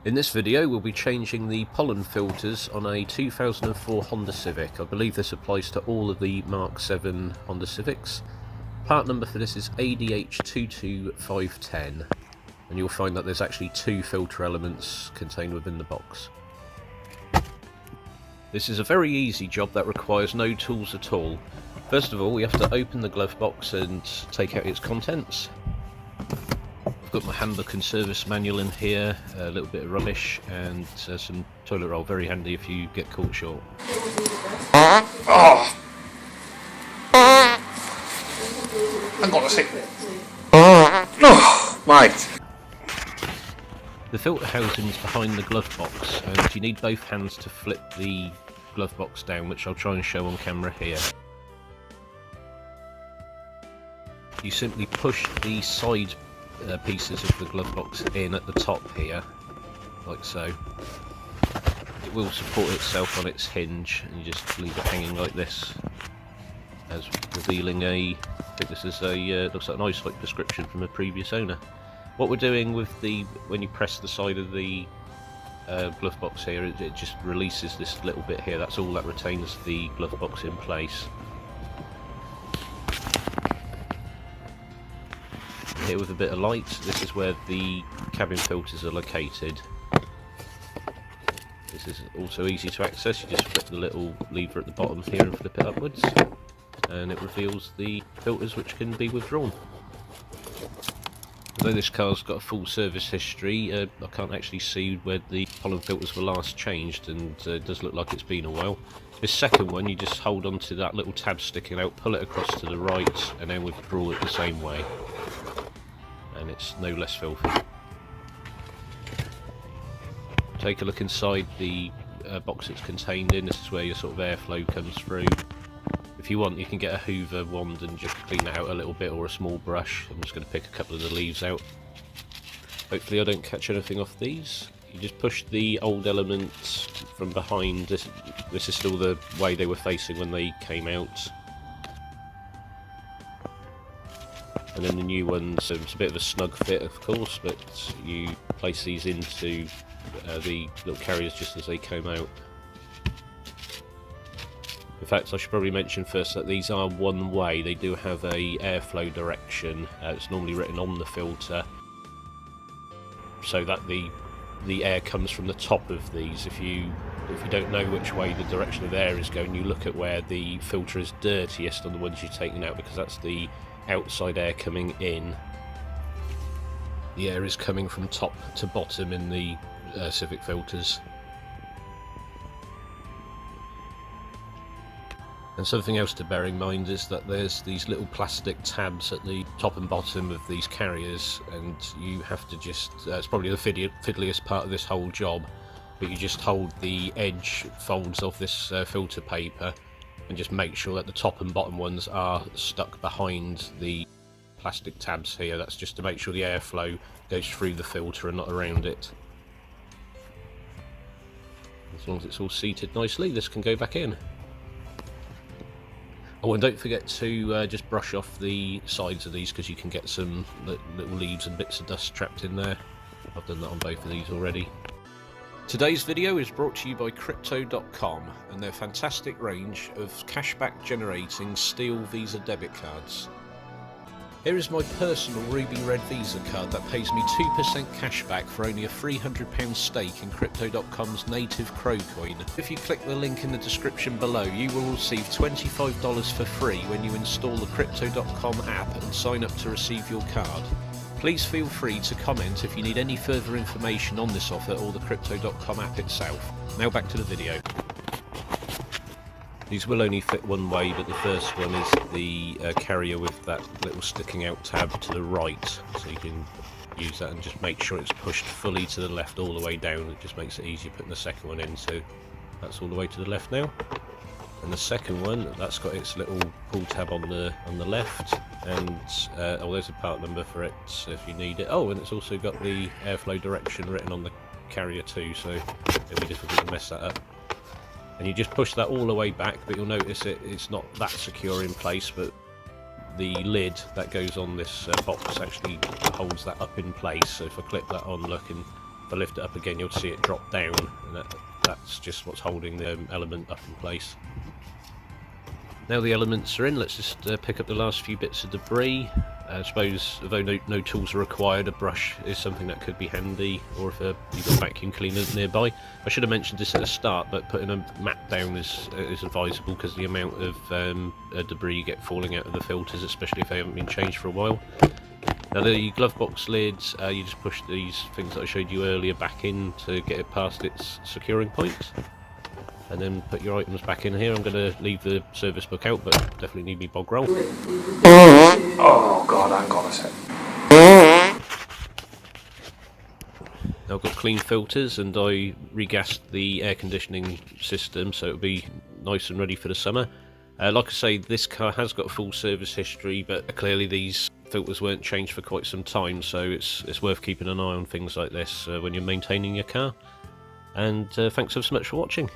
In this video we'll be changing the pollen filters on a 2004 Honda Civic. I believe this applies to all of the Mark 7 Honda Civics. Part number for this is ADH22510, and you'll find that there's actually two filter elements contained within the box. This is a very easy job that requires no tools at all. First of all, we have to open the glove box and take out its contents. I've got my handbook and service manual in here, a little bit of rubbish, and some toilet roll, very handy if you get caught short. Oh. Hang on a sec. Oh, mate. The filter housing is behind the glove box, and you need both hands to flip the glove box down, which I'll try and show on camera here. You simply push the side pieces of the glove box in at the top here, like so. It will support itself on its hinge, and you just leave it hanging like this, as revealing I think this is a looks like an eyesight prescription from a previous owner. What we're doing with when you press the side of the glove box here, it just releases this little bit here. That's all that retains the glove box in place. Here with a bit of light, this is where the cabin filters are located. This is also easy to access. You just flip the little lever at the bottom here and flip it upwards, and it reveals the filters which can be withdrawn. Although this car's got a full service history, I can't actually see where the pollen filters were last changed, and it does look like it's been a while. This second one, you just hold on to that little tab sticking out, pull it across to the right, and then withdraw it the same way. And it's no less filthy. Take a look inside the box it's contained in. This is where your sort of airflow comes through. If you want, you can get a Hoover wand and just clean that out a little bit, or a small brush. I'm just going to pick a couple of the leaves out. Hopefully I don't catch anything off these. You just push the old elements from behind. This is still the way they were facing when they came out. And then the new ones, it's a bit of a snug fit of course, but you place these into the little carriers just as they came out. In fact, I should probably mention first that these are one way. They do have a airflow direction. It's normally written on the filter, so that the air comes from the top of these. If you don't know which way the direction of air is going, you look at where the filter is dirtiest on the ones you're taking out, because that's the outside air coming in. The air is coming from top to bottom in the Civic filters. And something else to bear in mind is that there's these little plastic tabs at the top and bottom of these carriers, and you have to just, it's probably the fiddliest part of this whole job, but you just hold the edge folds of this filter paper and just make sure that the top and bottom ones are stuck behind the plastic tabs here. That's just to make sure the airflow goes through the filter and not around it. As long as it's all seated nicely, this can go back in. Oh, and don't forget to just brush off the sides of these, because you can get some little leaves and bits of dust trapped in there. I've done that on both of these already. Today's video is brought to you by Crypto.com and their fantastic range of cashback generating steel Visa debit cards. Here is my personal ruby red Visa card that pays me 2% cashback for only a £300 stake in Crypto.com's native Crow coin. If you click the link in the description below, you will receive $25 for free when you install the Crypto.com app and sign up to receive your card. Please feel free to comment if you need any further information on this offer or the Crypto.com app itself. Now back to the video. These will only fit one way, but the first one is the carrier with that little sticking out tab to the right, so you can use that and just make sure it's pushed fully to the left all the way down. It just makes it easier putting the second one in, so that's all the way to the left now. And the second one, that's got its little pull tab on the left, and oh, there's a part number for it if you need it. Oh, and it's also got the airflow direction written on the carrier too, so it'll be difficult to mess that up. And you just push that all the way back, but you'll notice it's not that secure in place, but the lid that goes on this box actually holds that up in place. So if I clip that on, look, and If I lift it up again, you'll see it drop down, and that's just what's holding the element up in place. Now the elements are in, let's just pick up the last few bits of debris. I suppose, although no tools are required, a brush is something that could be handy, or if you've got a vacuum cleaner nearby. I should have mentioned this at the start, but putting a mat down is advisable because the amount of debris you get falling out of the filters, especially if they haven't been changed for a while. Now the glove box lids, you just push these things that I showed you earlier back in to get it past its securing points. And then put your items back in here. I'm going to leave the service book out, but definitely need me bog roll. Oh god, hang on a sec. Now I've got clean filters and I regassed the air conditioning system so it'll be nice and ready for the summer. Like I say, this car has got a full service history, but clearly these filters weren't changed for quite some time, so it's worth keeping an eye on things like this when you're maintaining your car. And thanks ever so much for watching.